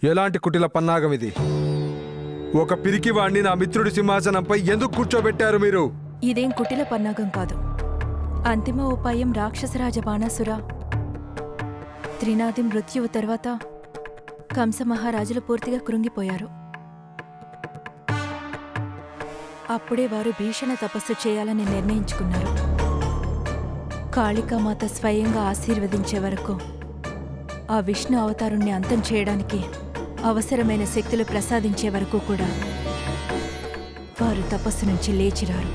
ఎలాంటి కుటిల పన్నాగం ఇది? ఒక పిరికివాణ్ణి నా మిత్రుడి సింహాసనంపై ఎందుకు కూర్చోబెట్టారు మీరు? ఇదేం కుటిల పన్నాగం కాదు. అంతిమ ఉపాయం రాక్షసరాజ బాణాసుర త్రినాది మృత్యువు తర్వాత కంస మహారాజులు పూర్తిగా కృంగిపోయారు. అప్పుడే వారు భీషణ తపస్సు చేయాలని నిర్ణయించుకున్నారు. కాళికామాత స్వయంగా ఆశీర్వదించే వరకు ఆ విష్ణు అవతారుణ్ణి అంతం చేయడానికి అవసరమైన శక్తులు ప్రసాదించే వరకు కూడా వారు తపస్సు నుంచి లేచిరారు.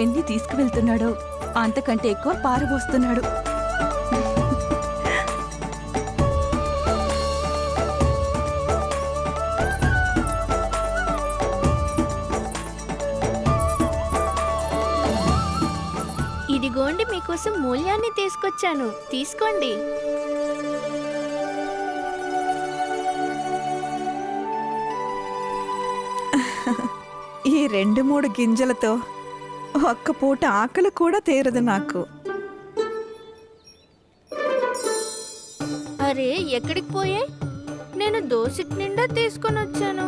ఎన్ని తీసుకువెళ్తున్నాడో అంతకంటే ఎక్కువ పారబోస్తున్నాడు. ఇదిగోండి, మీకోసం మూల్యాన్ని తీసుకొచ్చాను, తీసుకోండి. ఈ 2-3 గింజలతో ఒక్క పూట ఆకలి కూడా తీరదు నాకు. అరే, ఎక్కడికి పోయే? నేను దోసిటి నిండా తీసుకొని వచ్చాను.